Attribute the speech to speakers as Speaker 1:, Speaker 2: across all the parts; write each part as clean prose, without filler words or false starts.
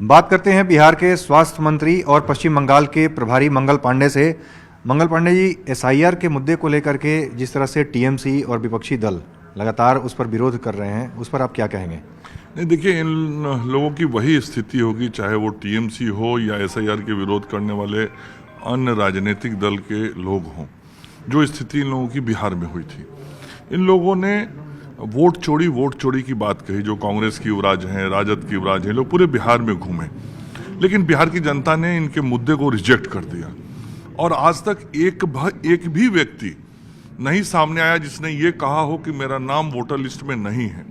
Speaker 1: बात करते हैं बिहार के स्वास्थ्य मंत्री और पश्चिम बंगाल के प्रभारी मंगल पांडे से। मंगल पांडे जी, एसआईआर के मुद्दे को लेकर के जिस तरह से टीएमसी और विपक्षी दल लगातार उस पर विरोध कर रहे हैं, उस पर आप क्या कहेंगे?
Speaker 2: नहीं, देखिए, इन लोगों की वही स्थिति होगी, चाहे वो टीएमसी हो या एसआईआर के विरोध करने वाले अन्य राजनीतिक दल के लोग हों। जो स्थिति इन लोगों की बिहार में हुई थी, इन लोगों ने वोट चोरी की बात कही। जो कांग्रेस की युवराज हैं, राजद की युवराज हैं, लोग पूरे बिहार में घूमे, लेकिन बिहार की जनता ने इनके मुद्दे को रिजेक्ट कर दिया। और आज तक एक भी व्यक्ति नहीं सामने आया जिसने ये कहा हो कि मेरा नाम वोटर लिस्ट में नहीं है।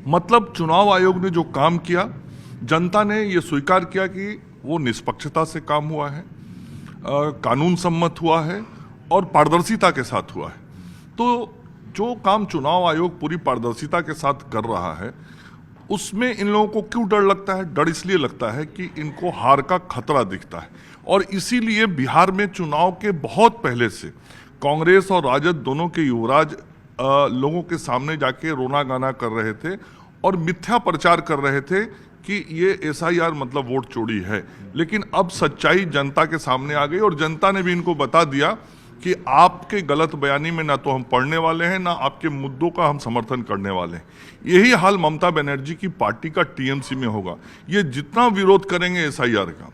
Speaker 2: मतलब चुनाव आयोग ने जो काम किया, जनता ने ये स्वीकार किया कि वो निष्पक्षता से काम हुआ है, कानून सम्मत हुआ है और पारदर्शिता के साथ हुआ है। तो जो काम चुनाव आयोग पूरी पारदर्शिता के साथ कर रहा है, उसमें इन लोगों को क्यों डर लगता है? डर इसलिए लगता है कि इनको हार का खतरा दिखता है। और इसीलिए बिहार में चुनाव के बहुत पहले से कांग्रेस और राजद दोनों के युवराज लोगों के सामने जाके रोना गाना कर रहे थे और मिथ्या प्रचार कर रहे थे कि ये एसआईआर मतलब वोट चोरी है। लेकिन अब सच्चाई जनता के सामने आ गई और जनता ने भी इनको बता दिया कि आपके गलत बयानी में ना तो हम पढ़ने वाले हैं, ना आपके मुद्दों का हम समर्थन करने वाले हैं। यही हाल ममता बनर्जी की पार्टी का टीएमसी में होगा। ये जितना विरोध करेंगे एसआईआर का,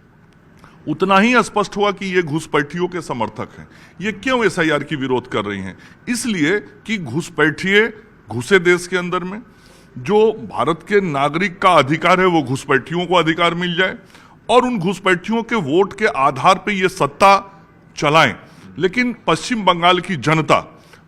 Speaker 2: उतना ही स्पष्ट हुआ कि ये घुसपैठियों के समर्थक हैं। ये क्यों एसआईआर की विरोध कर रही हैं? इसलिए कि घुसपैठिए घुसे देश के अंदर में, जो भारत के नागरिक का अधिकार है वो घुसपैठियों को अधिकार मिल जाए और उन घुसपैठियों के वोट के आधार पर ये सत्ता चलाएं। लेकिन पश्चिम बंगाल की जनता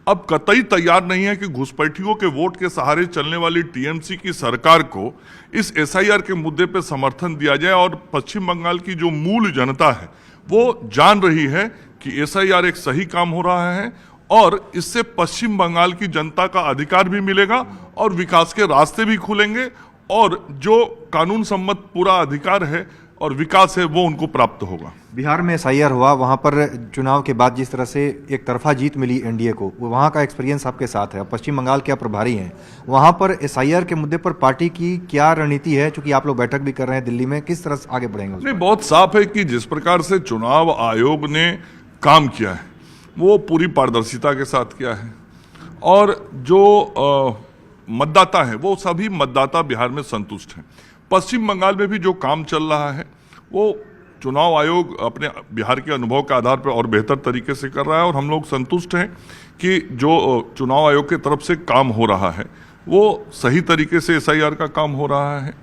Speaker 2: अब कतई तैयार नहीं है कि घुसपैठियों के वोट के सहारे चलने वाली टीएमसी की सरकार को इस एसआईआर के मुद्दे पर समर्थन दिया जाए। और पश्चिम बंगाल की जो मूल जनता है वो जान रही है कि एसआईआर एक सही काम हो रहा है और इससे पश्चिम बंगाल की जनता का अधिकार भी मिलेगा और विकास के रास्ते भी खुलेंगे और जो कानून सम्मत पूरा अधिकार है और विकास है वो उनको प्राप्त होगा।
Speaker 1: बिहार में एसआईआर हुआ, वहाँ पर चुनाव के बाद जिस तरह से एक तरफा जीत मिली एनडीए को, वो वहाँ का एक्सपीरियंस आपके साथ है। पश्चिम बंगाल के आप प्रभारी हैं, वहाँ पर एसआईआर के मुद्दे पर पार्टी की क्या रणनीति है? चूंकि आप लोग बैठक भी कर रहे हैं दिल्ली में, किस तरह से आगे बढ़ेंगे?
Speaker 2: नहीं, बहुत साफ है कि जिस प्रकार से चुनाव आयोग ने काम किया है वो पूरी पारदर्शिता के साथ किया है और जो मतदाता है वो सभी मतदाता बिहार में संतुष्ट हैं। पश्चिम बंगाल में भी जो काम चल रहा है वो चुनाव आयोग अपने बिहार के अनुभव के आधार पर और बेहतर तरीके से कर रहा है और हम लोग संतुष्ट हैं कि जो चुनाव आयोग की तरफ से काम हो रहा है वो सही तरीके से एसआईआर का काम हो रहा है।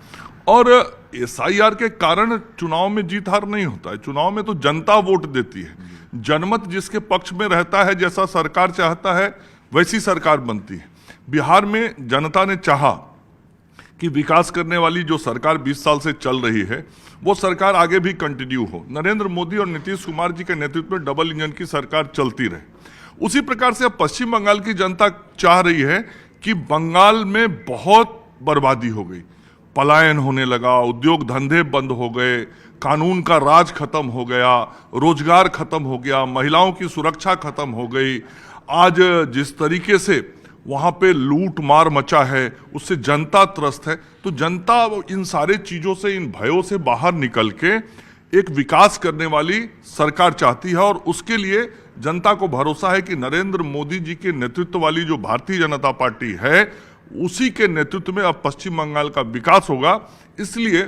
Speaker 2: और एसआईआर के कारण चुनाव में जीत हार नहीं होता है। चुनाव में तो जनता वोट देती है, जनमत जिसके पक्ष में रहता है, जैसा सरकार चाहता है वैसी सरकार बनती है। बिहार में जनता ने चाहा कि विकास करने वाली जो सरकार 20 साल से चल रही है वो सरकार आगे भी कंटिन्यू हो। नरेंद्र मोदी और नीतीश कुमार जी के नेतृत्व में डबल इंजन की सरकार चलती रहे। उसी प्रकार से अब पश्चिम बंगाल की जनता चाह रही है कि बंगाल में बहुत बर्बादी हो गई, पलायन होने लगा, उद्योग धंधे बंद हो गए, कानून का राज खत्म हो गया, रोजगार खत्म हो गया, महिलाओं की सुरक्षा खत्म हो गई। आज जिस तरीके से वहां पे लूट मार मचा है उससे जनता त्रस्त है। तो जनता इन सारे चीजों से, इन भयों से बाहर निकल के एक विकास करने वाली सरकार चाहती है और उसके लिए जनता को भरोसा है कि नरेंद्र मोदी जी के नेतृत्व वाली जो भारतीय जनता पार्टी है उसी के नेतृत्व में अब पश्चिम बंगाल का विकास होगा। इसलिए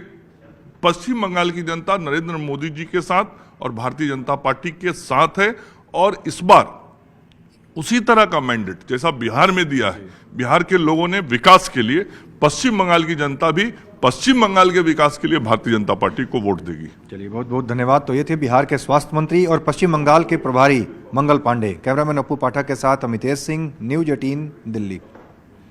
Speaker 2: पश्चिम बंगाल की जनता नरेंद्र मोदी जी के साथ और भारतीय जनता पार्टी के साथ है और इस बार उसी तरह का मैंडेट जैसा बिहार में दिया है, बिहार के लोगों ने विकास के लिए, पश्चिम बंगाल की जनता भी पश्चिम बंगाल के विकास के लिए भारतीय जनता पार्टी को वोट देगी।
Speaker 1: चलिए, बहुत बहुत धन्यवाद। तो ये थे बिहार के स्वास्थ्य मंत्री और पश्चिम बंगाल के प्रभारी मंगल पांडे। कैमरामैन अप्पू पाठक के साथ अमितेश सिंह, न्यूज 18 दिल्ली।